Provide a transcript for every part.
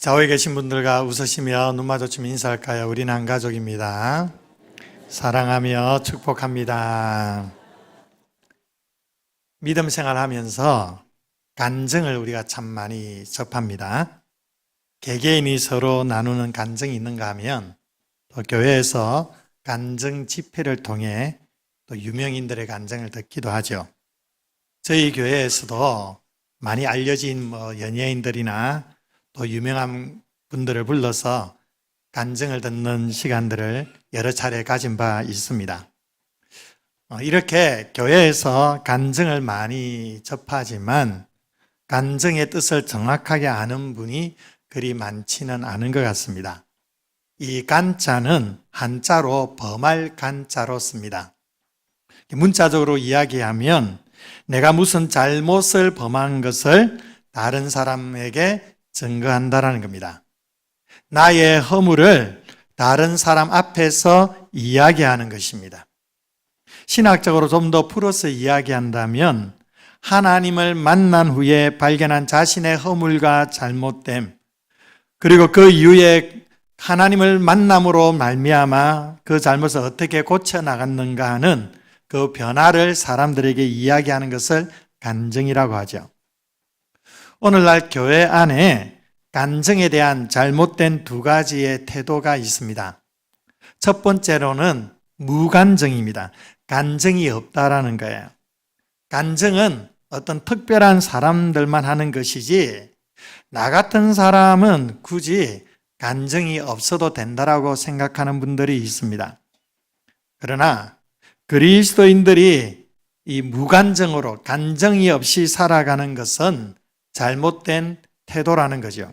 좌우에 계신 분들과 웃으시며 눈 마주치며 인사할까요? 우리는 한 가족입니다. 사랑하며 축복합니다. 믿음 생활하면서 간증을 우리가 참 많이 접합니다. 개개인이 서로 나누는 간증이 있는가 하면 또 교회에서 간증 집회를 통해 또 유명인들의 간증을 듣기도 하죠. 저희 교회에서도 많이 알려진 연예인들이나 또 유명한 분들을 불러서 간증을 듣는 시간들을 여러 차례 가진 바 있습니다. 이렇게 교회에서 간증을 많이 접하지만 간증의 뜻을 정확하게 아는 분이 그리 많지는 않은 것 같습니다. 이 간자는 한자로 범할 간자로 씁니다. 문자적으로 이야기하면 내가 무슨 잘못을 범한 것을 다른 사람에게 증거한다라는 겁니다. 나의 허물을 다른 사람 앞에서 이야기하는 것입니다. 신학적으로 좀 더 풀어서 이야기한다면 하나님을 만난 후에 발견한 자신의 허물과 잘못됨, 그리고 그 이후에 하나님을 만남으로 말미암아 그 잘못을 어떻게 고쳐나갔는가 하는 그 변화를 사람들에게 이야기하는 것을 간증이라고 하죠. 오늘날 교회 안에 간증에 대한 잘못된 두 가지의 태도가 있습니다. 첫 번째로는 무간증입니다. 간증이 없다라는 거예요. 간증은 어떤 특별한 사람들만 하는 것이지 나 같은 사람은 굳이 간증이 없어도 된다라고 생각하는 분들이 있습니다. 그러나 그리스도인들이 이 무간증으로 간증이 없이 살아가는 것은 잘못된 태도라는 거죠.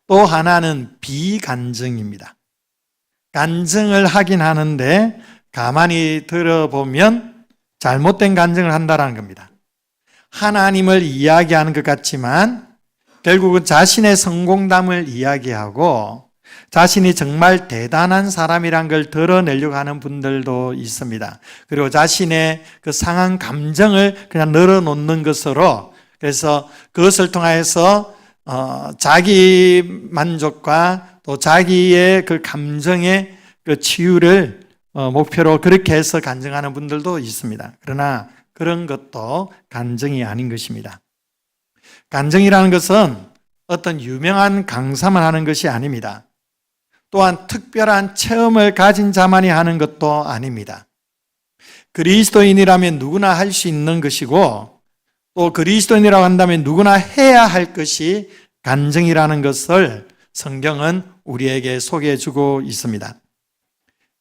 또 하나는 비간증입니다. 간증을 하긴 하는데 가만히 들어보면 잘못된 간증을 한다는 겁니다. 하나님을 이야기하는 것 같지만 결국은 자신의 성공담을 이야기하고 자신이 정말 대단한 사람이란 걸 드러내려고 하는 분들도 있습니다. 그리고 자신의 그 상한 감정을 그냥 늘어놓는 것으로, 그래서 그것을 통해서 자기 만족과 또 자기의 그 감정의 그 치유를 목표로 그렇게 해서 간증하는 분들도 있습니다. 그러나 그런 것도 간증이 아닌 것입니다. 간증이라는 것은 어떤 유명한 강사만 하는 것이 아닙니다. 또한 특별한 체험을 가진 자만이 하는 것도 아닙니다. 그리스도인이라면 누구나 할 수 있는 것이고 또 그리스도인이라고 한다면 누구나 해야 할 것이 간증이라는 것을 성경은 우리에게 소개해 주고 있습니다.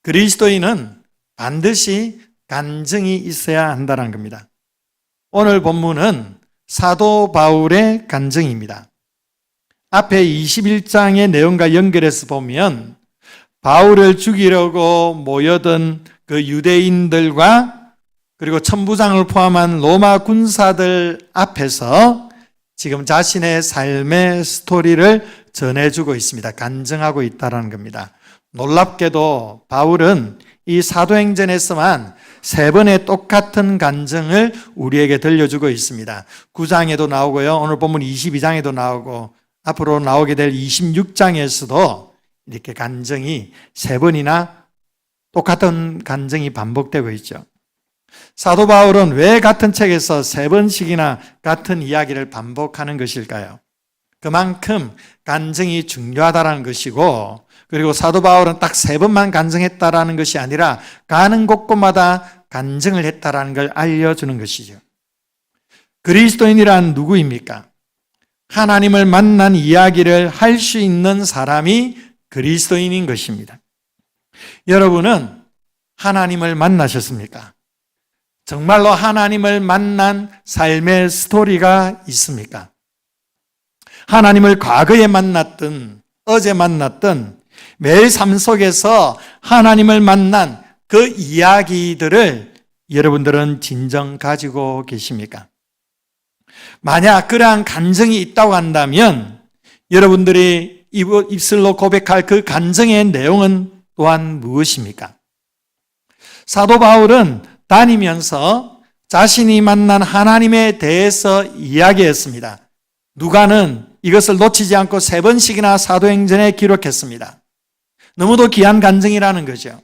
그리스도인은 반드시 간증이 있어야 한다는 겁니다. 오늘 본문은 사도 바울의 간증입니다. 앞에 21장의 내용과 연결해서 보면 바울을 죽이려고 모여든 그 유대인들과 그리고 천부장을 포함한 로마 군사들 앞에서 지금 자신의 삶의 스토리를 전해주고 있습니다. 간증하고 있다는 겁니다. 놀랍게도 바울은 이 사도행전에서만 3번의 똑같은 간증을 우리에게 들려주고 있습니다. 9장에도 나오고요. 오늘 본문 22장에도 나오고 앞으로 나오게 될 26장에서도 이렇게 간증이 3번이나 똑같은 간증이 반복되고 있죠. 사도 바울은 왜 같은 책에서 3번씩이나 같은 이야기를 반복하는 것일까요? 그만큼 간증이 중요하다는 것이고, 그리고 사도 바울은 딱 3번만 간증했다라는 것이 아니라 가는 곳곳마다 간증을 했다라는 걸 알려주는 것이죠. 그리스도인이란 누구입니까? 하나님을 만난 이야기를 할 수 있는 사람이 그리스도인인 것입니다. 여러분은 하나님을 만나셨습니까? 정말로 하나님을 만난 삶의 스토리가 있습니까? 하나님을 과거에 만났든 어제 만났든 매일 삶 속에서 하나님을 만난 그 이야기들을 여러분들은 진정 가지고 계십니까? 만약 그러한 간증이 있다고 한다면 여러분들이 입술로 고백할 그 간증의 내용은 또한 무엇입니까? 사도 바울은 다니면서 자신이 만난 하나님에 대해서 이야기했습니다. 누가는 이것을 놓치지 않고 3번씩이나 사도행전에 기록했습니다. 너무도 귀한 간증이라는 거죠.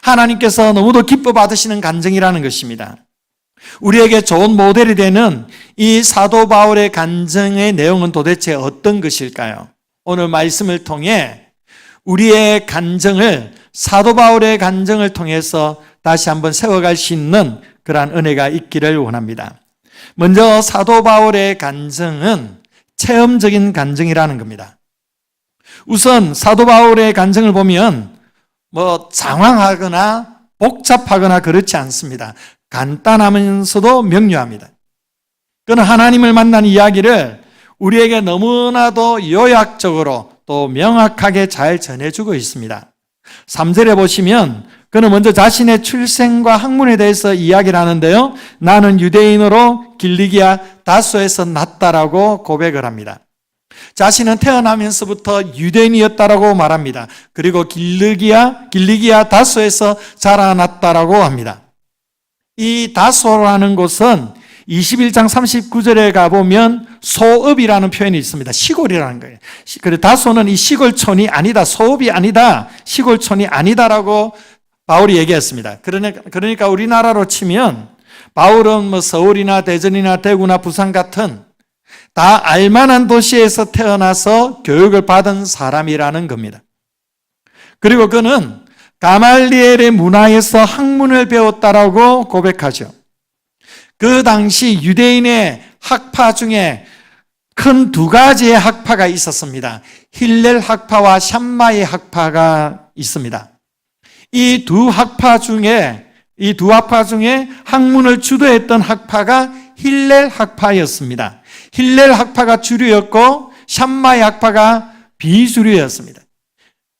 하나님께서 너무도 기뻐 받으시는 간증이라는 것입니다. 우리에게 좋은 모델이 되는 이 사도 바울의 간증의 내용은 도대체 어떤 것일까요? 오늘 말씀을 통해 우리의 간증을, 사도 바울의 간증을 통해서 다시 한번 세워갈 수 있는 그러한 은혜가 있기를 원합니다. 먼저 사도 바울의 간증은 체험적인 간증이라는 겁니다. 우선 사도 바울의 간증을 보면 장황하거나 복잡하거나 그렇지 않습니다. 간단하면서도 명료합니다. 그는 하나님을 만난 이야기를 우리에게 너무나도 요약적으로 또 명확하게 잘 전해주고 있습니다. 3절에 보시면 그는 먼저 자신의 출생과 학문에 대해서 이야기를 하는데요. 나는 유대인으로 길리기아 다소에서 났다라고 고백을 합니다. 자신은 태어나면서부터 유대인이었다라고 말합니다. 그리고 길리기아 다소에서 자라났다라고 합니다. 이 다소라는 곳은 21장 39절에 가보면 소읍이라는 표현이 있습니다. 시골이라는 거예요. 그래서 다소는 이 시골촌이 아니다, 소읍이 아니다, 시골촌이 아니다라고 바울이 얘기했습니다. 그러니까 우리나라로 치면 바울은 서울이나 대전이나 대구나 부산 같은 다 알만한 도시에서 태어나서 교육을 받은 사람이라는 겁니다. 그리고 그는 가말리엘의 문화에서 학문을 배웠다라고 고백하죠. 그 당시 유대인의 학파 중에 큰 2가지의 학파가 있었습니다. 힐렐 학파와 샴마이 학파가 있습니다. 이 두 학파 중에 학문을 주도했던 학파가 힐렐 학파였습니다. 힐렐 학파가 주류였고 샴마이 학파가 비주류였습니다.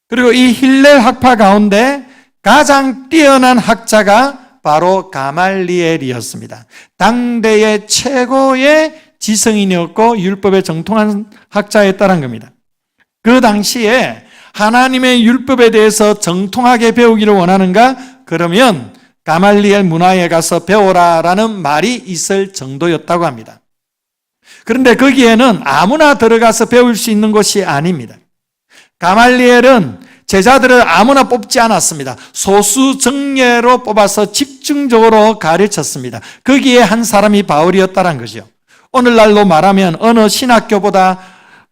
그리고 이 힐렐 학파 가운데 가장 뛰어난 학자가 바로 가말리엘이었습니다. 당대의 최고의 지성인이었고 율법에 정통한 학자였다는 겁니다. 그 당시에 하나님의 율법에 대해서 정통하게 배우기를 원하는가? 그러면 가말리엘 문화에 가서 배워라라는 말이 있을 정도였다고 합니다. 그런데 거기에는 아무나 들어가서 배울 수 있는 곳이 아닙니다. 가말리엘은 제자들을 아무나 뽑지 않았습니다. 소수 정예로 뽑아서 집중적으로 가르쳤습니다. 거기에 한 사람이 바울이었다는 거죠. 오늘날로 말하면 어느 신학교보다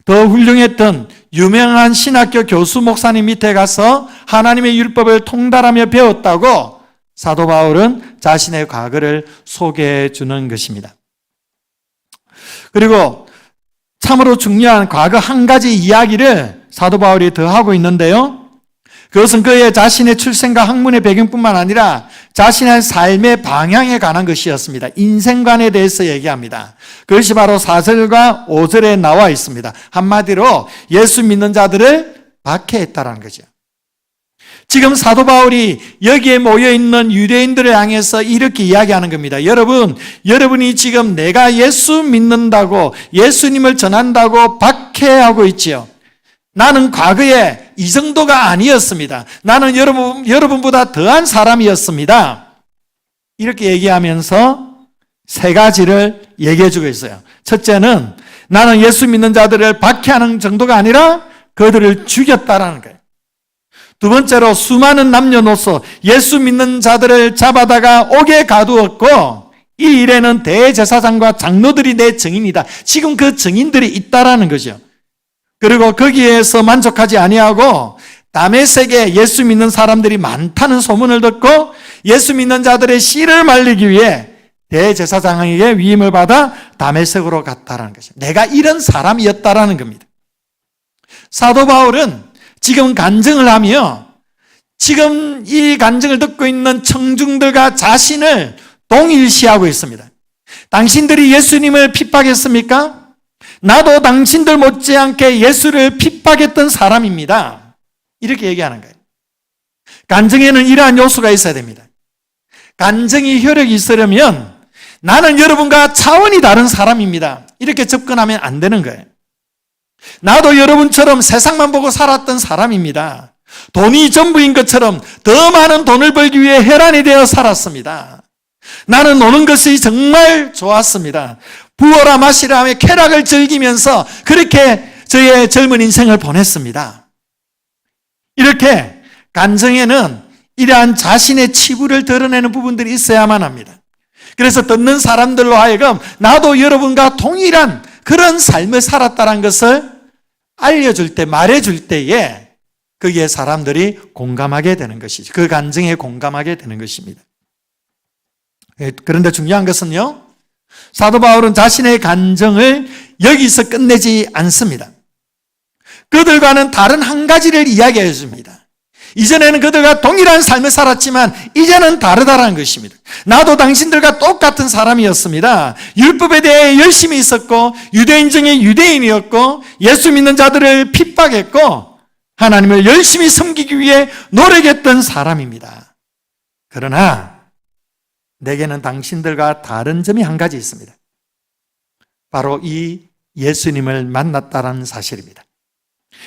더 훌륭했던 유명한 신학교 교수 목사님 밑에 가서 하나님의 율법을 통달하며 배웠다고 사도 바울은 자신의 과거를 소개해 주는 것입니다. 그리고 참으로 중요한 과거 한 가지 이야기를 사도 바울이 더 하고 있는데요. 그것은 그의 자신의 출생과 학문의 배경뿐만 아니라 자신의 삶의 방향에 관한 것이었습니다. 인생관에 대해서 얘기합니다. 그것이 바로 4절과 5절에 나와 있습니다. 한마디로 예수 믿는 자들을 박해했다라는 거죠. 지금 사도 바울이 여기에 모여있는 유대인들을 향해서 이렇게 이야기하는 겁니다. 여러분이 지금 내가 예수 믿는다고 예수님을 전한다고 박해하고 있지요. 나는 과거에 이 정도가 아니었습니다. 나는 여러분보다 더한 사람이었습니다. 이렇게 얘기하면서 3가지를 얘기해 주고 있어요. 첫째는 나는 예수 믿는 자들을 박해하는 정도가 아니라 그들을 죽였다라는 거예요. 두 번째로 수많은 남녀노소 예수 믿는 자들을 잡아다가 옥에 가두었고 이 일에는 대제사장과 장로들이 내 증인이다. 지금 그 증인들이 있다라는 거죠. 그리고 거기에서 만족하지 아니하고 다메섹에 예수 믿는 사람들이 많다는 소문을 듣고 예수 믿는 자들의 씨를 말리기 위해 대제사장에게 위임을 받아 다메섹으로 갔다라는 것이죠. 내가 이런 사람이었다라는 겁니다. 사도 바울은 지금 간증을 하며 지금 이 간증을 듣고 있는 청중들과 자신을 동일시하고 있습니다. 당신들이 예수님을 핍박했습니까? 나도 당신들 못지않게 예수를 핍박했던 사람입니다. 이렇게 얘기하는 거예요. 간증에는 이러한 요소가 있어야 됩니다. 간증이 효력이 있으려면 나는 여러분과 차원이 다른 사람입니다. 이렇게 접근하면 안 되는 거예요. 나도 여러분처럼 세상만 보고 살았던 사람입니다. 돈이 전부인 것처럼 더 많은 돈을 벌기 위해 혈안이 되어 살았습니다. 나는 노는 것이 정말 좋았습니다. 부어라 마시라 하며 쾌락을 즐기면서 그렇게 저의 젊은 인생을 보냈습니다. 이렇게 간증에는 이러한 자신의 치부를 드러내는 부분들이 있어야만 합니다. 그래서 듣는 사람들로 하여금 나도 여러분과 동일한 그런 삶을 살았다는 것을 알려줄 때, 말해줄 때에 거기에 사람들이 공감하게 되는 것이죠. 그 간증에 공감하게 되는 것입니다. 그런데 중요한 것은요, 사도 바울은 자신의 간증을 여기서 끝내지 않습니다. 그들과는 다른 한 가지를 이야기해 줍니다. 이전에는 그들과 동일한 삶을 살았지만 이제는 다르다는 것입니다. 나도 당신들과 똑같은 사람이었습니다. 율법에 대해 열심히 있었고 유대인 중에 유대인이었고 예수 믿는 자들을 핍박했고 하나님을 열심히 섬기기 위해 노력했던 사람입니다. 그러나 내게는 당신들과 다른 점이 한 가지 있습니다. 바로 이 예수님을 만났다는 사실입니다.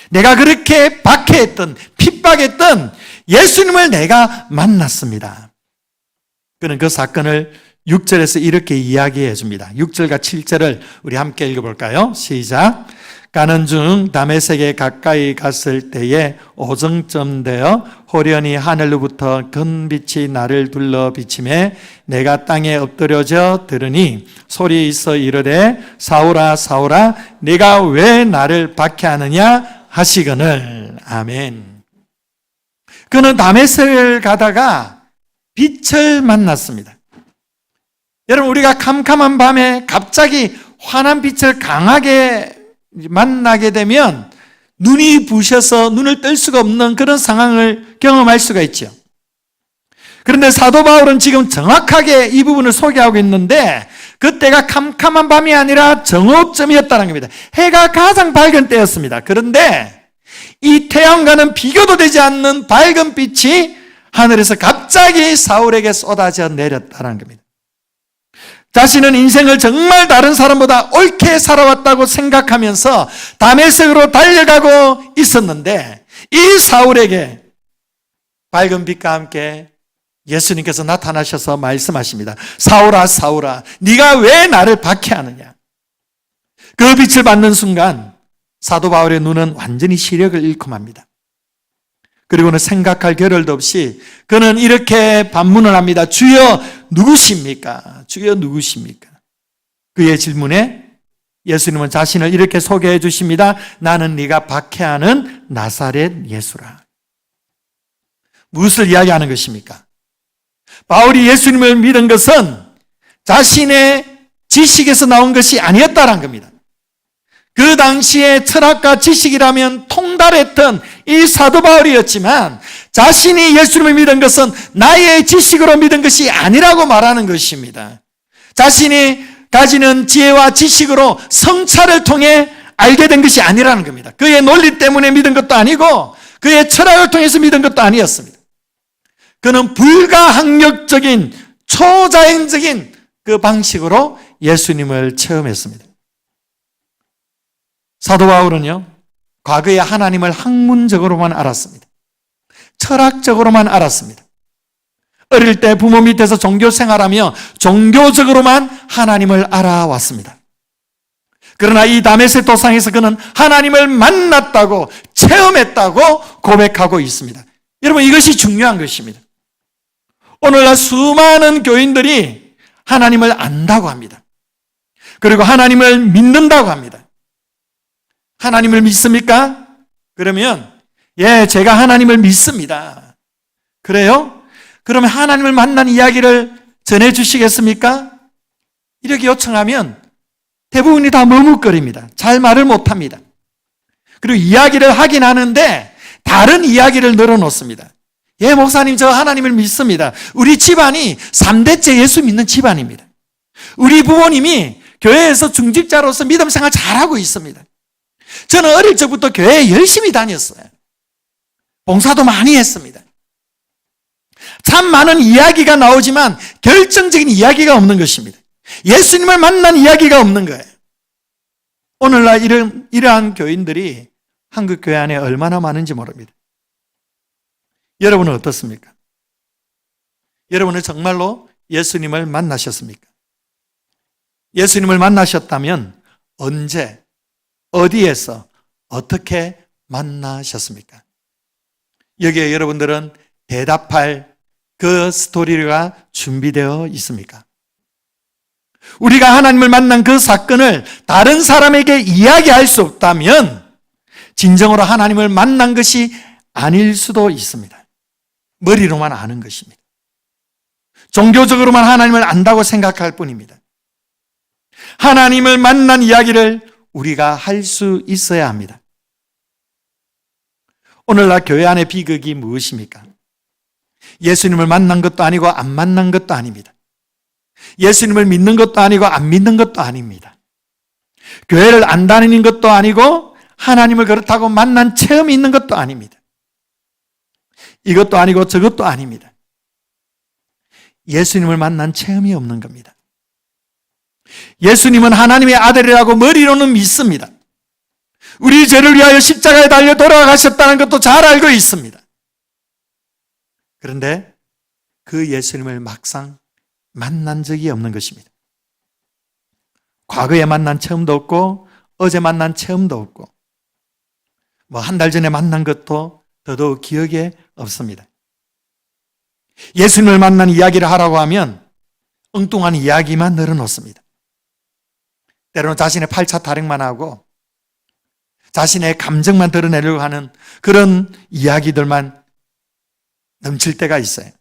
내가 그렇게 박해했던, 핍박했던 예수님을 내가 만났습니다. 그는 그 사건을 6절에서 이렇게 이야기해 줍니다. 6절과 7절을 우리 함께 읽어볼까요? 시작. 가는 중 다메섹에 가까이 갔을 때에 오정쯤 되어 호련히 하늘로부터 큰 빛이 나를 둘러 비치매 내가 땅에 엎드려져 들으니 소리 있어 이르되 사울아 사울아 네가 왜 나를 박해하느냐 하시거늘. 아멘. 그는 다메섹을 가다가 빛을 만났습니다. 여러분, 우리가 캄캄한 밤에 갑자기 환한 빛을 강하게 만나게 되면 눈이 부셔서 눈을 뜰 수가 없는 그런 상황을 경험할 수가 있죠. 그런데 사도 바울은 지금 정확하게 이 부분을 소개하고 있는데 그때가 캄캄한 밤이 아니라 정오쯤이었다는 겁니다. 해가 가장 밝은 때였습니다. 그런데 이 태양과는 비교도 되지 않는 밝은 빛이 하늘에서 갑자기 사울에게 쏟아져 내렸다는 겁니다. 자신은 인생을 정말 다른 사람보다 옳게 살아왔다고 생각하면서 다메섹으로 달려가고 있었는데 이 사울에게 밝은 빛과 함께 예수님께서 나타나셔서 말씀하십니다. 사울아 사울아 네가 왜 나를 박해하느냐. 그 빛을 받는 순간 사도 바울의 눈은 완전히 시력을 잃고 맙니다. 그리고는 생각할 겨를도 없이 그는 이렇게 반문을 합니다. 주여 누구십니까? 주여 누구십니까? 그의 질문에 예수님은 자신을 이렇게 소개해 주십니다. 나는 네가 박해하는 나사렛 예수라. 무엇을 이야기하는 것입니까? 바울이 예수님을 믿은 것은 자신의 지식에서 나온 것이 아니었다는 겁니다. 그 당시에 철학과 지식이라면 통달했던 이 사도 바울이었지만 자신이 예수님을 믿은 것은 나의 지식으로 믿은 것이 아니라고 말하는 것입니다. 자신이 가지는 지혜와 지식으로 성찰을 통해 알게 된 것이 아니라는 겁니다. 그의 논리 때문에 믿은 것도 아니고 그의 철학을 통해서 믿은 것도 아니었습니다. 그는 불가항력적인 초자연적인 그 방식으로 예수님을 체험했습니다. 사도 바울은요, 과거에 하나님을 학문적으로만 알았습니다. 철학적으로만 알았습니다. 어릴 때 부모 밑에서 종교 생활하며 종교적으로만 하나님을 알아왔습니다. 그러나 이 다메섹 도상에서 그는 하나님을 만났다고, 체험했다고 고백하고 있습니다. 여러분, 이것이 중요한 것입니다. 오늘날 수많은 교인들이 하나님을 안다고 합니다. 그리고 하나님을 믿는다고 합니다. 하나님을 믿습니까? 그러면 예, 제가 하나님을 믿습니다. 그래요? 그러면 하나님을 만난 이야기를 전해주시겠습니까? 이렇게 요청하면 대부분이 다 머뭇거립니다. 잘 말을 못합니다. 그리고 이야기를 하긴 하는데 다른 이야기를 늘어놓습니다. 예, 목사님, 저 하나님을 믿습니다. 우리 집안이 3대째 예수 믿는 집안입니다. 우리 부모님이 교회에서 중직자로서 믿음 생활 잘하고 있습니다. 저는 어릴 적부터 교회에 열심히 다녔어요. 봉사도 많이 했습니다. 참 많은 이야기가 나오지만 결정적인 이야기가 없는 것입니다. 예수님을 만난 이야기가 없는 거예요. 오늘날 이러한 교인들이 한국 교회 안에 얼마나 많은지 모릅니다. 여러분은 어떻습니까? 여러분은 정말로 예수님을 만나셨습니까? 예수님을 만나셨다면 언제, 어디에서, 어떻게 만나셨습니까? 여기에 여러분들은 대답할 그 스토리가 준비되어 있습니까? 우리가 하나님을 만난 그 사건을 다른 사람에게 이야기할 수 없다면 진정으로 하나님을 만난 것이 아닐 수도 있습니다. 머리로만 아는 것입니다. 종교적으로만 하나님을 안다고 생각할 뿐입니다. 하나님을 만난 이야기를 우리가 할 수 있어야 합니다. 오늘날 교회 안의 비극이 무엇입니까? 예수님을 만난 것도 아니고 안 만난 것도 아닙니다. 예수님을 믿는 것도 아니고 안 믿는 것도 아닙니다. 교회를 안 다니는 것도 아니고 하나님을 그렇다고 만난 체험이 있는 것도 아닙니다. 이것도 아니고 저것도 아닙니다. 예수님을 만난 체험이 없는 겁니다. 예수님은 하나님의 아들이라고 머리로는 믿습니다. 우리 죄를 위하여 십자가에 달려 돌아가셨다는 것도 잘 알고 있습니다. 그런데 그 예수님을 막상 만난 적이 없는 것입니다. 과거에 만난 체험도 없고 어제 만난 체험도 없고 한 달 전에 만난 것도 더더욱 기억에 없습니다. 예수님을 만난 이야기를 하라고 하면 엉뚱한 이야기만 늘어놓습니다. 때로는 자신의 8차 타령만 하고 자신의 감정만 드러내려고 하는 그런 이야기들만 넘칠 때가 있어요.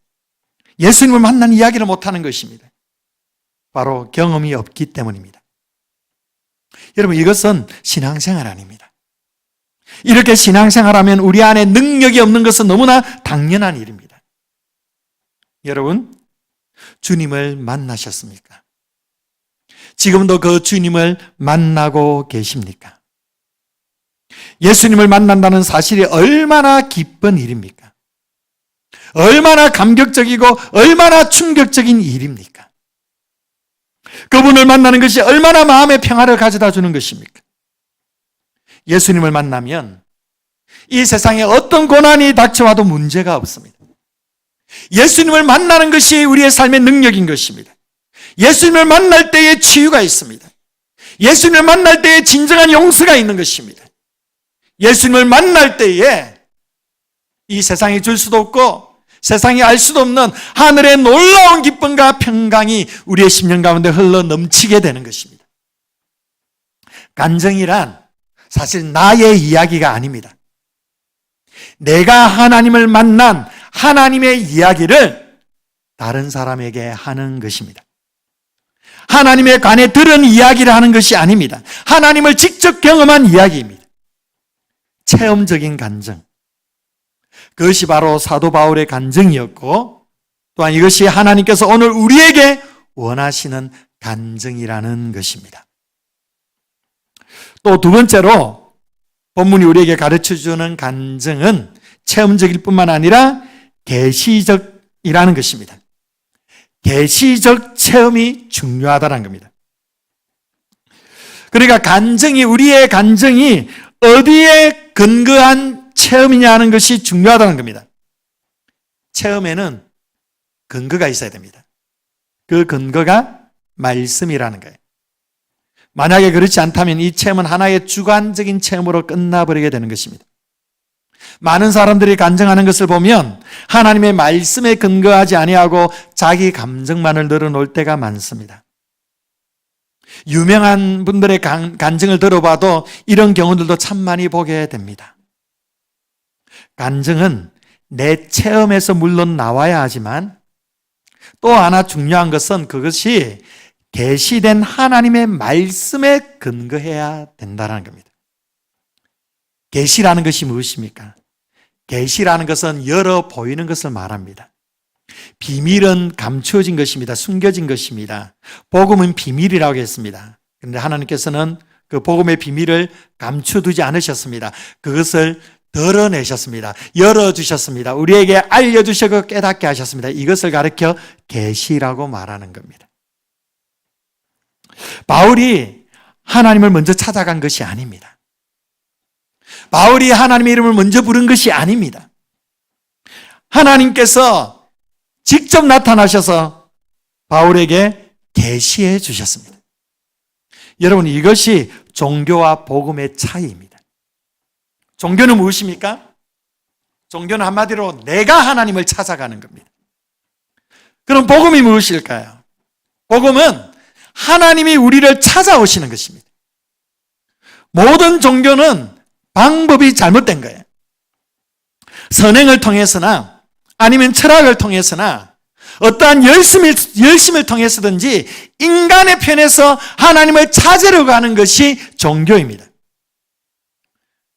예수님을 만난 이야기를 못하는 것입니다. 바로 경험이 없기 때문입니다. 여러분, 이것은 신앙생활 아닙니다. 이렇게 신앙생활하면 우리 안에 능력이 없는 것은 너무나 당연한 일입니다. 여러분, 주님을 만나셨습니까? 지금도 그 주님을 만나고 계십니까? 예수님을 만난다는 사실이 얼마나 기쁜 일입니까? 얼마나 감격적이고 얼마나 충격적인 일입니까? 그분을 만나는 것이 얼마나 마음의 평화를 가져다 주는 것입니까? 예수님을 만나면 이 세상에 어떤 고난이 닥쳐와도 문제가 없습니다. 예수님을 만나는 것이 우리의 삶의 능력인 것입니다. 예수님을 만날 때에 치유가 있습니다. 예수님을 만날 때에 진정한 용서가 있는 것입니다. 예수님을 만날 때에 이 세상이 줄 수도 없고 세상이 알 수도 없는 하늘의 놀라운 기쁨과 평강이 우리의 심령 가운데 흘러 넘치게 되는 것입니다. 간증이란 사실 나의 이야기가 아닙니다. 내가 하나님을 만난 하나님의 이야기를 다른 사람에게 하는 것입니다. 하나님의 관에 들은 이야기를 하는 것이 아닙니다. 하나님을 직접 경험한 이야기입니다. 체험적인 간증. 그것이 바로 사도 바울의 간증이었고 또한 이것이 하나님께서 오늘 우리에게 원하시는 간증이라는 것입니다. 또 두 번째로 본문이 우리에게 가르쳐주는 간증은 체험적일 뿐만 아니라 계시적이라는 것입니다. 계시적 체험이 중요하다는 겁니다. 그러니까 우리의 간증이 어디에 근거한 체험이냐 하는 것이 중요하다는 겁니다. 체험에는 근거가 있어야 됩니다. 그 근거가 말씀이라는 거예요. 만약에 그렇지 않다면 이 체험은 하나의 주관적인 체험으로 끝나버리게 되는 것입니다. 많은 사람들이 간증하는 것을 보면 하나님의 말씀에 근거하지 아니하고 자기 감정만을 늘어놓을 때가 많습니다. 유명한 분들의 간증을 들어봐도 이런 경우들도 참 많이 보게 됩니다. 간증은 내 체험에서 물론 나와야 하지만 또 하나 중요한 것은 그것이 계시된 하나님의 말씀에 근거해야 된다는 겁니다. 계시라는 것이 무엇입니까? 계시라는 것은 열어 보이는 것을 말합니다. 비밀은 감추어진 것입니다. 숨겨진 것입니다. 복음은 비밀이라고 했습니다. 그런데 하나님께서는 그 복음의 비밀을 감춰두지 않으셨습니다. 그것을 드러내셨습니다. 열어주셨습니다. 우리에게 알려주시고 깨닫게 하셨습니다. 이것을 가리켜 계시라고 말하는 겁니다. 바울이 하나님을 먼저 찾아간 것이 아닙니다. 바울이 하나님의 이름을 먼저 부른 것이 아닙니다. 하나님께서 직접 나타나셔서 바울에게 계시해 주셨습니다. 여러분, 이것이 종교와 복음의 차이입니다. 종교는 무엇입니까? 종교는 한마디로 내가 하나님을 찾아가는 겁니다. 그럼 복음이 무엇일까요? 복음은 하나님이 우리를 찾아오시는 것입니다. 모든 종교는 방법이 잘못된 거예요. 선행을 통해서나 아니면 철학을 통해서나 어떠한 열심을 통해서든지 인간의 편에서 하나님을 찾으려고 하는 것이 종교입니다.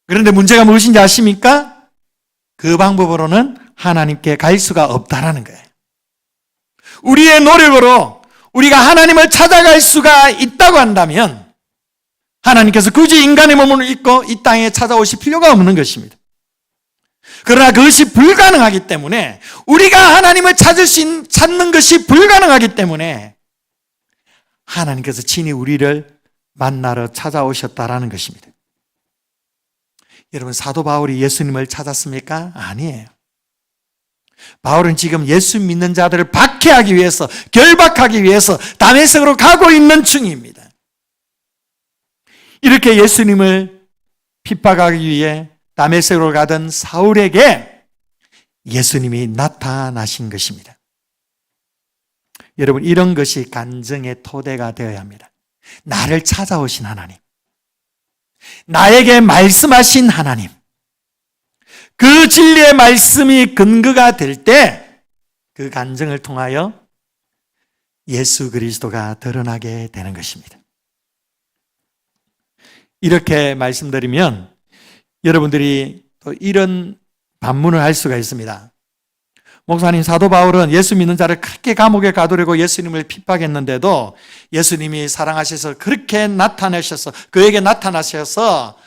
그런데 문제가 무엇인지 아십니까? 그 방법으로는 하나님께 갈 수가 없다라는 거예요. 우리의 노력으로 우리가 하나님을 찾아갈 수가 있다고 한다면 하나님께서 굳이 인간의 몸을 입고 이 땅에 찾아오실 필요가 없는 것입니다. 그러나 그것이 불가능하기 때문에, 우리가 하나님을 찾는 것이 불가능하기 때문에 하나님께서 친히 우리를 만나러 찾아오셨다라는 것입니다. 여러분, 사도 바울이 예수님을 찾았습니까? 아니에요. 바울은 지금 예수 믿는 자들을 박해하기 위해서, 결박하기 위해서 다메섹으로 가고 있는 중입니다. 이렇게 예수님을 핍박하기 위해 다메섹으로 가던 사울에게 예수님이 나타나신 것입니다. 여러분, 이런 것이 간증의 토대가 되어야 합니다. 나를 찾아오신 하나님, 나에게 말씀하신 하나님, 그 진리의 말씀이 근거가 될 때 그 간증을 통하여 예수 그리스도가 드러나게 되는 것입니다. 이렇게 말씀드리면 여러분들이 또 이런 반문을 할 수가 있습니다. 목사님, 사도 바울은 예수 믿는 자를 그렇게 감옥에 가두려고 예수님을 핍박했는데도 예수님이 사랑하셔서 그렇게 나타나셔서, 그에게 나타나셔서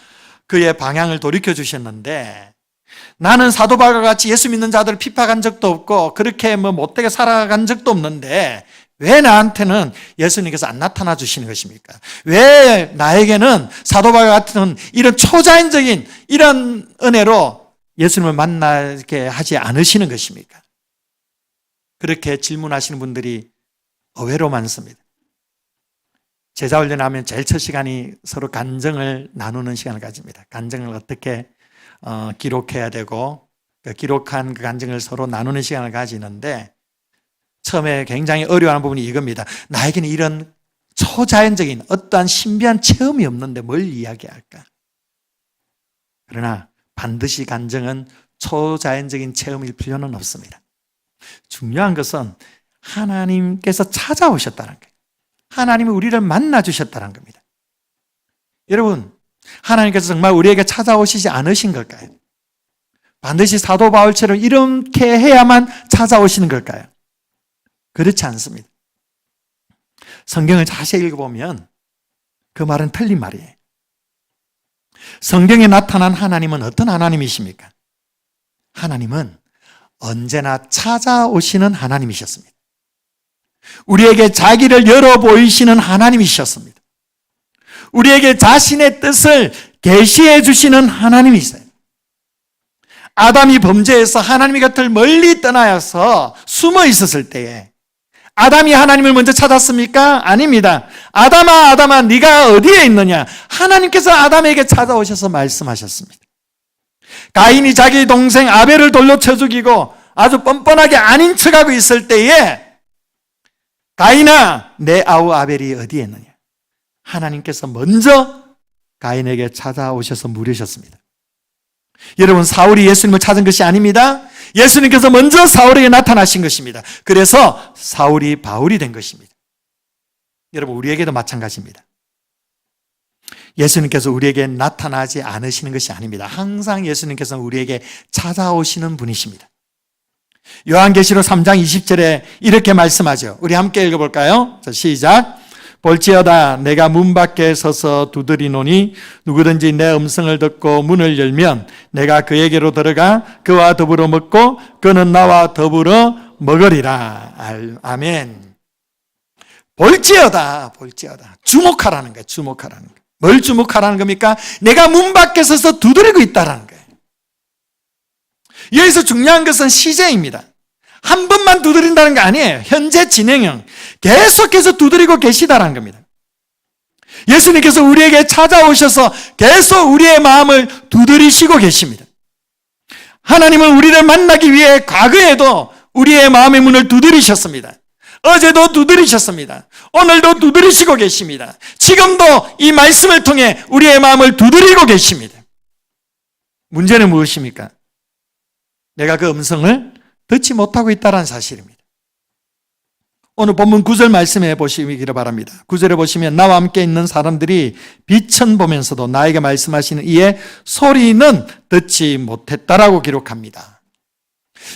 그의 방향을 돌이켜 주셨는데, 나는 사도 바울과 같이 예수 믿는 자들을 핍박한 적도 없고 그렇게 못되게 살아간 적도 없는데 왜 나한테는 예수님께서 안 나타나 주시는 것입니까? 왜 나에게는 사도 바울 같은 이런 초자연적인 이런 은혜로 예수님을 만나게 하지 않으시는 것입니까? 그렇게 질문하시는 분들이 의외로 많습니다. 제자훈련하면 제일 첫 시간이 서로 간증을 나누는 시간을 가집니다. 간증을 어떻게 기록해야 되고, 그 기록한 그 간증을 서로 나누는 시간을 가지는데, 처음에 굉장히 어려워하는 부분이 이겁니다. 나에게는 이런 초자연적인 어떠한 신비한 체험이 없는데 뭘 이야기할까? 그러나 반드시 간증은 초자연적인 체험일 필요는 없습니다. 중요한 것은 하나님께서 찾아오셨다는 거예요. 하나님이 우리를 만나주셨다는 겁니다. 여러분, 하나님께서 정말 우리에게 찾아오시지 않으신 걸까요? 반드시 사도 바울처럼 이렇게 해야만 찾아오시는 걸까요? 그렇지 않습니다. 성경을 자세히 읽어보면 그 말은 틀린 말이에요. 성경에 나타난 하나님은 어떤 하나님이십니까? 하나님은 언제나 찾아오시는 하나님이셨습니다. 우리에게 자기를 열어 보이시는 하나님이셨습니다. 우리에게 자신의 뜻을 계시해 주시는 하나님이세요. 아담이 범죄해서 하나님의 곁을 멀리 떠나서 숨어 있었을 때에 아담이 하나님을 먼저 찾았습니까? 아닙니다. 아담아, 아담아, 네가 어디에 있느냐? 하나님께서 아담에게 찾아오셔서 말씀하셨습니다. 가인이 자기 동생 아벨을 돌로 쳐 죽이고 아주 뻔뻔하게 아닌 척하고 있을 때에, 가인아, 내 아우 아벨이 어디에 있느냐? 하나님께서 먼저 가인에게 찾아오셔서 물으셨습니다. 여러분, 사울이 예수님을 찾은 것이 아닙니다. 예수님께서 먼저 사울에게 나타나신 것입니다. 그래서 사울이 바울이 된 것입니다. 여러분, 우리에게도 마찬가지입니다. 예수님께서 우리에게 나타나지 않으시는 것이 아닙니다. 항상 예수님께서는 우리에게 찾아오시는 분이십니다. 요한계시록 3장 20절에 이렇게 말씀하죠. 우리 함께 읽어볼까요? 자, 시작. 볼지어다 내가 문 밖에 서서 두드리노니 누구든지 내 음성을 듣고 문을 열면 내가 그에게로 들어가 그와 더불어 먹고 그는 나와 더불어 먹으리라. 아멘. 볼지어다, 볼지어다. 주목하라는 거예요. 주목하라는 거예요. 뭘 주목하라는 겁니까? 내가 문 밖에 서서 두드리고 있다라는 거예요. 여기서 중요한 것은 시제입니다. 한 번만 두드린다는 게 아니에요. 현재 진행형. 계속해서 두드리고 계시다라는 겁니다. 예수님께서 우리에게 찾아오셔서 계속 우리의 마음을 두드리시고 계십니다. 하나님은 우리를 만나기 위해 과거에도 우리의 마음의 문을 두드리셨습니다. 어제도 두드리셨습니다. 오늘도 두드리시고 계십니다. 지금도 이 말씀을 통해 우리의 마음을 두드리고 계십니다. 문제는 무엇입니까? 내가 그 음성을 듣지 못하고 있다는 사실입니다. 오늘 본문 9절 말씀해 보시기를 바랍니다. 9절에 보시면 나와 함께 있는 사람들이 빛은 보면서도 나에게 말씀하시는 이에 소리는 듣지 못했다라고 기록합니다.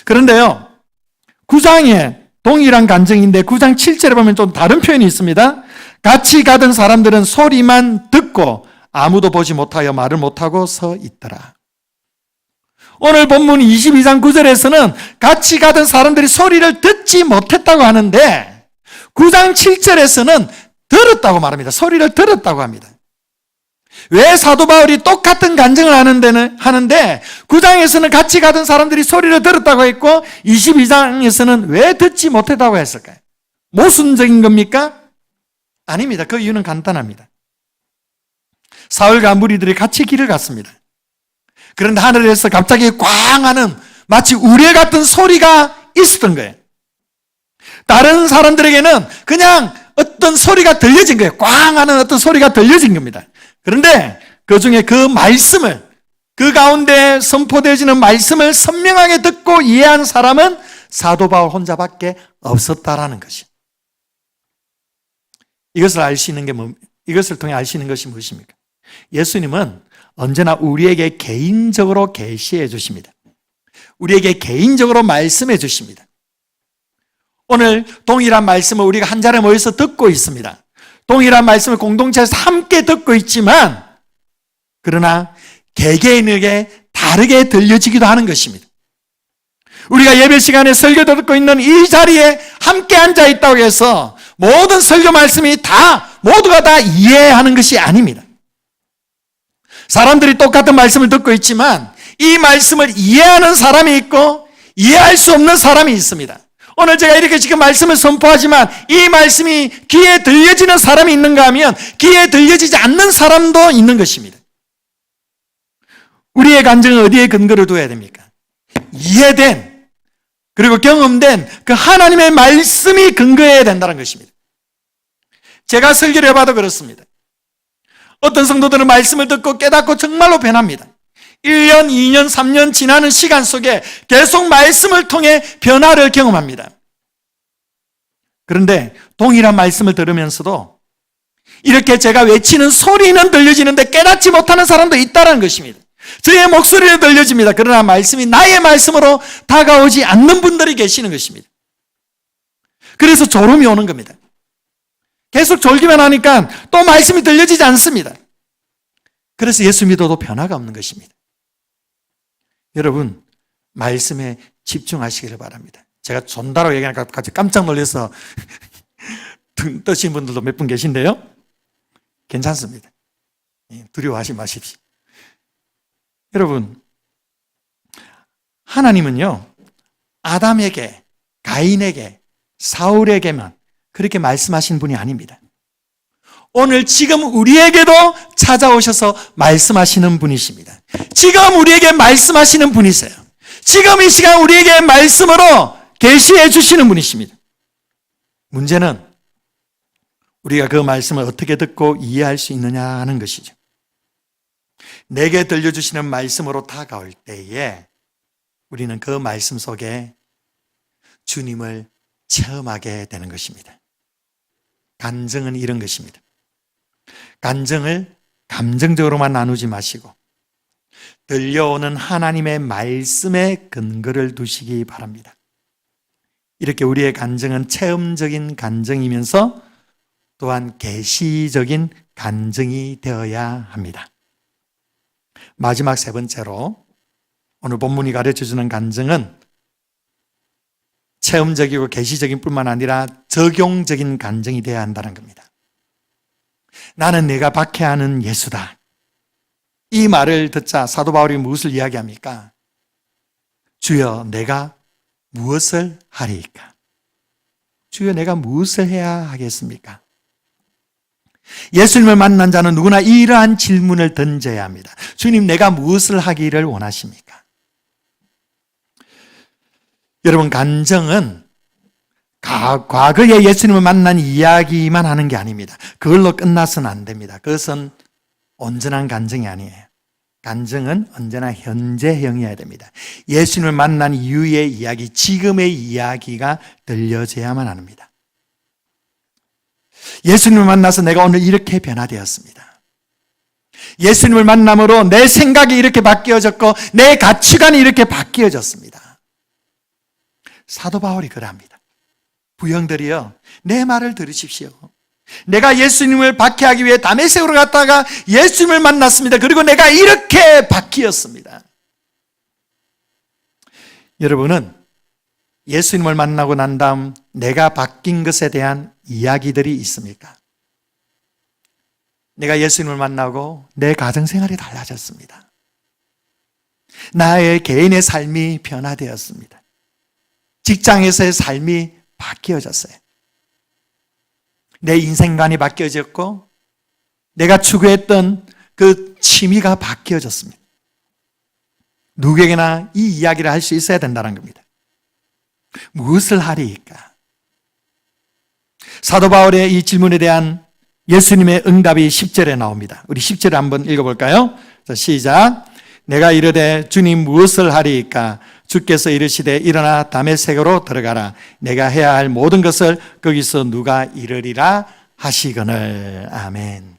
그런데요, 9장에 동일한 간증인데 9장 7절에 보면 좀 다른 표현이 있습니다. 같이 가던 사람들은 소리만 듣고 아무도 보지 못하여 말을 못하고 서 있더라. 오늘 본문 22장 9절에서는 같이 가던 사람들이 소리를 듣지 못했다고 하는데 9장 7절에서는 들었다고 말합니다. 소리를 들었다고 합니다. 왜 사도 바울이 똑같은 간증을 하는데 9장에서는 같이 가던 사람들이 소리를 들었다고 했고 22장에서는 왜 듣지 못했다고 했을까요? 모순적인 겁니까? 아닙니다. 그 이유는 간단합니다. 사울과 무리들이 같이 길을 갔습니다. 그런데 하늘에서 갑자기 꽝 하는 마치 우레 같은 소리가 있었던 거예요. 다른 사람들에게는 그냥 어떤 소리가 들려진 거예요. 꽝 하는 어떤 소리가 들려진 겁니다. 그런데 그 중에 그 말씀을, 그 가운데 선포되어지는 말씀을 선명하게 듣고 이해한 사람은 사도 바울 혼자밖에 없었다라는 것이. 이것을 통해 알 수 있는 것이 무엇입니까? 예수님은 언제나 우리에게 개인적으로 계시해 주십니다. 우리에게 개인적으로 말씀해 주십니다. 오늘 동일한 말씀을 우리가 한 자리에 모여서 듣고 있습니다. 동일한 말씀을 공동체에서 함께 듣고 있지만 그러나 개개인에게 다르게 들려지기도 하는 것입니다. 우리가 예배 시간에 설교 듣고 있는 이 자리에 함께 앉아 있다고 해서 모든 설교 말씀이 모두가 다 이해하는 것이 아닙니다. 사람들이 똑같은 말씀을 듣고 있지만 이 말씀을 이해하는 사람이 있고 이해할 수 없는 사람이 있습니다. 오늘 제가 이렇게 지금 말씀을 선포하지만 이 말씀이 귀에 들려지는 사람이 있는가 하면 귀에 들려지지 않는 사람도 있는 것입니다. 우리의 간증은 어디에 근거를 둬야 됩니까? 이해된 그리고 경험된 그 하나님의 말씀이 근거해야 된다는 것입니다. 제가 설교를 해봐도 그렇습니다. 어떤 성도들은 말씀을 듣고 깨닫고 정말로 변합니다. 1년, 2년, 3년 지나는 시간 속에 계속 말씀을 통해 변화를 경험합니다. 그런데 동일한 말씀을 들으면서도 이렇게 제가 외치는 소리는 들려지는데 깨닫지 못하는 사람도 있다는 것입니다. 저의 목소리는 들려집니다. 그러나 말씀이 나의 말씀으로 다가오지 않는 분들이 계시는 것입니다. 그래서 졸음이 오는 겁니다. 계속 졸기만 하니까 또 말씀이 들려지지 않습니다. 그래서 예수 믿어도 변화가 없는 것입니다. 여러분, 말씀에 집중하시기를 바랍니다. 제가 존다로 얘기하니까 깜짝 놀라서 등 떠신 분들도 몇 분 계신데요. 괜찮습니다. 두려워하지 마십시오. 여러분, 하나님은요, 아담에게, 가인에게, 사울에게만 그렇게 말씀하신 분이 아닙니다. 오늘 지금 우리에게도 찾아오셔서 말씀하시는 분이십니다. 지금 우리에게 말씀하시는 분이세요. 지금 이 시간 우리에게 말씀으로 계시해 주시는 분이십니다. 문제는 우리가 그 말씀을 어떻게 듣고 이해할 수 있느냐 하는 것이죠. 내게 들려주시는 말씀으로 다가올 때에 우리는 그 말씀 속에 주님을 체험하게 되는 것입니다. 간증은 이런 것입니다. 간증을 감정적으로만 나누지 마시고 들려오는 하나님의 말씀에 근거를 두시기 바랍니다. 이렇게 우리의 간증은 체험적인 간증이면서 또한 계시적인 간증이 되어야 합니다. 마지막 세 번째로 오늘 본문이 가르쳐주는 간증은 체험적이고 계시적인 뿐만 아니라 적용적인 간증이 되어야 한다는 겁니다. 나는 내가 박해하는 예수다. 이 말을 듣자 사도 바울이 무엇을 이야기합니까? 주여 내가 무엇을 하리이까? 주여 내가 무엇을 해야 하겠습니까? 예수님을 만난 자는 누구나 이러한 질문을 던져야 합니다. 주님, 내가 무엇을 하기를 원하십니까? 여러분, 간증은 과거에 예수님을 만난 이야기만 하는 게 아닙니다. 그걸로 끝나서는 안 됩니다. 그것은 온전한 간증이 아니에요. 간증은 언제나 현재형이어야 됩니다. 예수님을 만난 이후의 이야기, 지금의 이야기가 들려져야만 합니다. 예수님을 만나서 내가 오늘 이렇게 변화되었습니다. 예수님을 만남으로 내 생각이 이렇게 바뀌어졌고 내 가치관이 이렇게 바뀌어졌습니다. 사도 바울이 그럽니다. 부형들이여, 내 말을 들으십시오. 내가 예수님을 박해하기 위해 다메섹으로 갔다가 예수님을 만났습니다. 그리고 내가 이렇게 바뀌었습니다. 여러분은 예수님을 만나고 난 다음 내가 바뀐 것에 대한 이야기들이 있습니까? 내가 예수님을 만나고 내 가정생활이 달라졌습니다. 나의 개인의 삶이 변화되었습니다. 직장에서의 삶이 바뀌어졌어요. 내 인생관이 바뀌어졌고 내가 추구했던 그 취미가 바뀌어졌습니다. 누구에게나 이 이야기를 할 수 있어야 된다는 겁니다. 무엇을 하리이까? 사도 바울의 이 질문에 대한 예수님의 응답이 10절에 나옵니다. 우리 10절을 한번 읽어볼까요? 자, 시작. 내가 이르되 주님 무엇을 하리이까? 주께서 이르시되 일어나 다메섹으로 들어가라. 내가 해야 할 모든 것을 거기서 누가 이르리라 하시거늘. 아멘.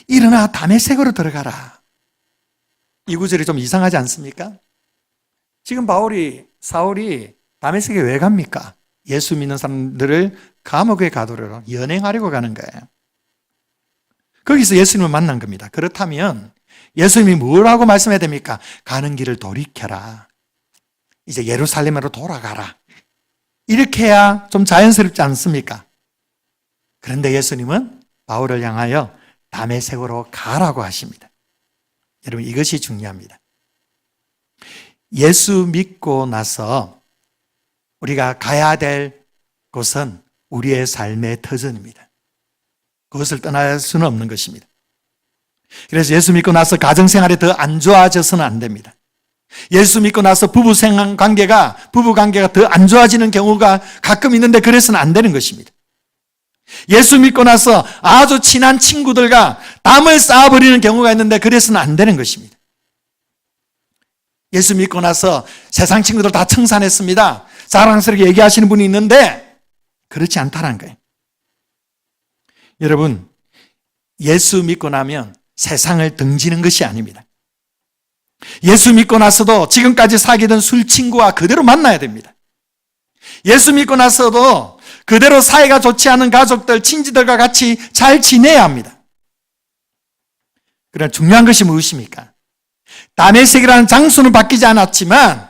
일어나 다메섹으로 들어가라. 이 구절이 좀 이상하지 않습니까? 지금 사울이 다메섹에 왜 갑니까? 예수 믿는 사람들을 감옥에 가두려고 연행하려고 가는 거예요. 거기서 예수님을 만난 겁니다. 그렇다면 예수님이 뭐라고 말씀해야 됩니까? 가는 길을 돌이켜라. 이제 예루살렘으로 돌아가라. 이렇게 해야 좀 자연스럽지 않습니까? 그런데 예수님은 바울을 향하여 다메섹으로 가라고 하십니다. 여러분, 이것이 중요합니다. 예수 믿고 나서 우리가 가야 될 곳은 우리의 삶의 터전입니다. 그것을 떠날 수는 없는 것입니다. 그래서 예수 믿고 나서 가정생활이 더 안 좋아져서는 안 됩니다. 예수 믿고 나서 부부 관계가 더 안 좋아지는 경우가 가끔 있는데 그래서는 안 되는 것입니다. 예수 믿고 나서 아주 친한 친구들과 담을 쌓아버리는 경우가 있는데 그래서는 안 되는 것입니다. 예수 믿고 나서 세상 친구들 다 청산했습니다. 자랑스럽게 얘기하시는 분이 있는데 그렇지 않다는 거예요. 여러분, 예수 믿고 나면 세상을 등지는 것이 아닙니다. 예수 믿고 나서도 지금까지 사귀던 술 친구와 그대로 만나야 됩니다. 예수 믿고 나서도 그대로 사이가 좋지 않은 가족들, 친지들과 같이 잘 지내야 합니다. 그러나 중요한 것이 무엇입니까? 다메섹이라는 장소는 바뀌지 않았지만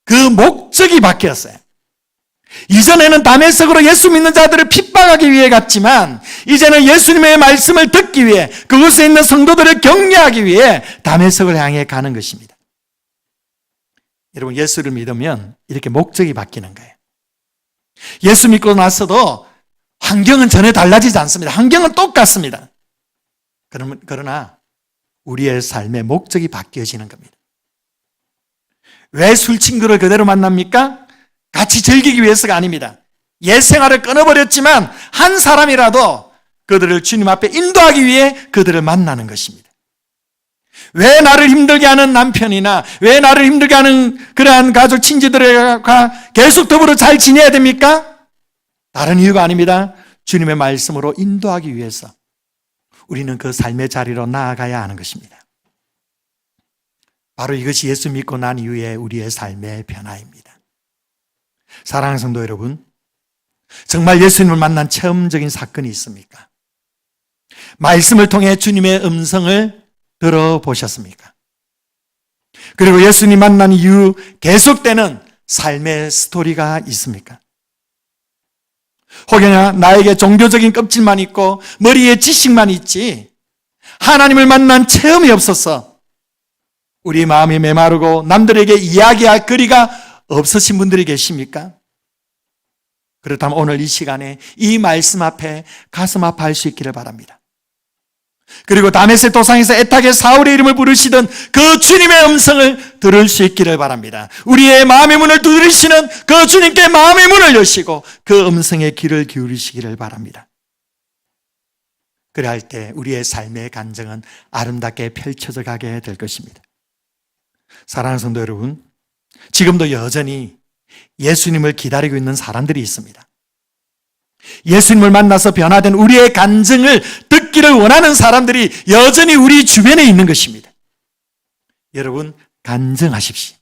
그 목적이 바뀌었어요. 이전에는 다메섹으로 예수 믿는 자들을 핍박하기 위해 갔지만 이제는 예수님의 말씀을 듣기 위해 그곳에 있는 성도들을 격려하기 위해 다메섹을 향해 가는 것입니다. 여러분, 예수를 믿으면 이렇게 목적이 바뀌는 거예요. 예수 믿고 나서도 환경은 전혀 달라지지 않습니다. 환경은 똑같습니다. 그러나 우리의 삶의 목적이 바뀌어지는 겁니다. 왜 술 친구를 그대로 만납니까? 같이 즐기기 위해서가 아닙니다. 옛 생활을 끊어버렸지만 한 사람이라도 그들을 주님 앞에 인도하기 위해 그들을 만나는 것입니다. 왜 나를 힘들게 하는 남편이나 왜 나를 힘들게 하는 그러한 가족 친지들과 계속 더불어 잘 지내야 됩니까? 다른 이유가 아닙니다. 주님의 말씀으로 인도하기 위해서 우리는 그 삶의 자리로 나아가야 하는 것입니다. 바로 이것이 예수 믿고 난 이후에 우리의 삶의 변화입니다. 사랑하는 성도 여러분, 정말 예수님을 만난 체험적인 사건이 있습니까? 말씀을 통해 주님의 음성을 들어보셨습니까? 그리고 예수님 만난 이후 계속되는 삶의 스토리가 있습니까? 혹여나 나에게 종교적인 껍질만 있고 머리에 지식만 있지 하나님을 만난 체험이 없어서 우리 마음이 메마르고 남들에게 이야기할 거리가 없으신 분들이 계십니까? 그렇다면 오늘 이 시간에 이 말씀 앞에 가슴 아파할 수 있기를 바랍니다. 그리고 다메섹 도상에서 애타게 사울의 이름을 부르시던 그 주님의 음성을 들을 수 있기를 바랍니다. 우리의 마음의 문을 두드리시는 그 주님께 마음의 문을 여시고 그 음성에 귀를 기울이시기를 바랍니다. 그래야 할 때 우리의 삶의 간증은 아름답게 펼쳐져 가게 될 것입니다. 사랑하는 성도 여러분, 지금도 여전히 예수님을 기다리고 있는 사람들이 있습니다. 예수님을 만나서 변화된 우리의 간증을 듣기를 원하는 사람들이 여전히 우리 주변에 있는 것입니다. 여러분, 간증하십시오.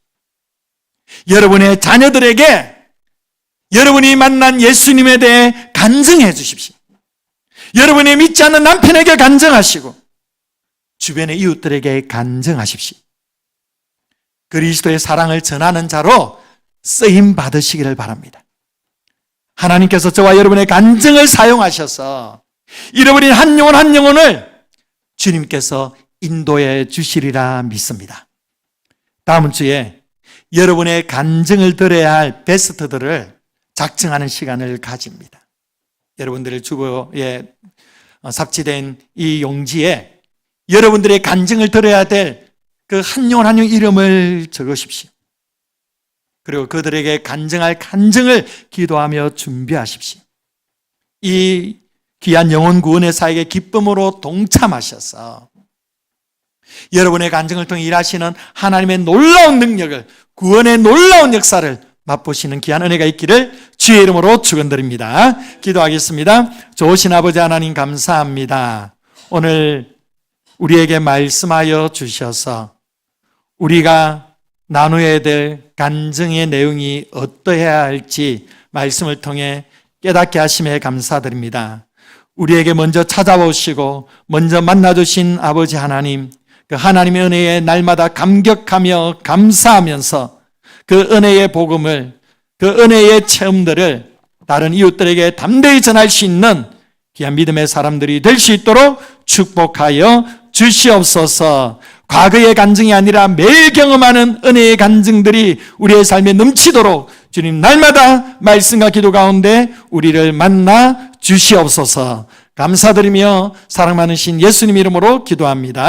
여러분의 자녀들에게 여러분이 만난 예수님에 대해 간증해 주십시오. 여러분이 믿지 않는 남편에게 간증하시고 주변의 이웃들에게 간증하십시오. 그리스도의 사랑을 전하는 자로 쓰임 받으시기를 바랍니다. 하나님께서 저와 여러분의 간증을 사용하셔서 잃어버린 한 영혼 한 영혼을 주님께서 인도해 주시리라 믿습니다. 다음 주에 여러분의 간증을 들어야 할 베스트들을 작성하는 시간을 가집니다. 여러분들의 주보에 삽지된 이 용지에 여러분들의 간증을 들어야 될 그 한 영혼 한 영혼 이름을 적으십시오. 그리고 그들에게 간증할 간증을 기도하며 준비하십시오. 이 귀한 영혼 구원의 사역에 기쁨으로 동참하셔서 여러분의 간증을 통해 일하시는 하나님의 놀라운 능력을, 구원의 놀라운 역사를 맛보시는 귀한 은혜가 있기를 주의 이름으로 축원드립니다. 기도하겠습니다. 좋으신 아버지 하나님 감사합니다. 오늘 우리에게 말씀하여 주셔서 우리가 나누어야 될 간증의 내용이 어떠해야 할지 말씀을 통해 깨닫게 하심에 감사드립니다. 우리에게 먼저 찾아오시고 먼저 만나주신 아버지 하나님, 그 하나님의 은혜에 날마다 감격하며 감사하면서 그 은혜의 복음을, 그 은혜의 체험들을 다른 이웃들에게 담대히 전할 수 있는 귀한 믿음의 사람들이 될 수 있도록 축복하여 주시옵소서. 과거의 간증이 아니라 매일 경험하는 은혜의 간증들이 우리의 삶에 넘치도록 주님 날마다 말씀과 기도 가운데 우리를 만나 주시옵소서. 감사드리며 사랑 많으신 예수님 이름으로 기도합니다.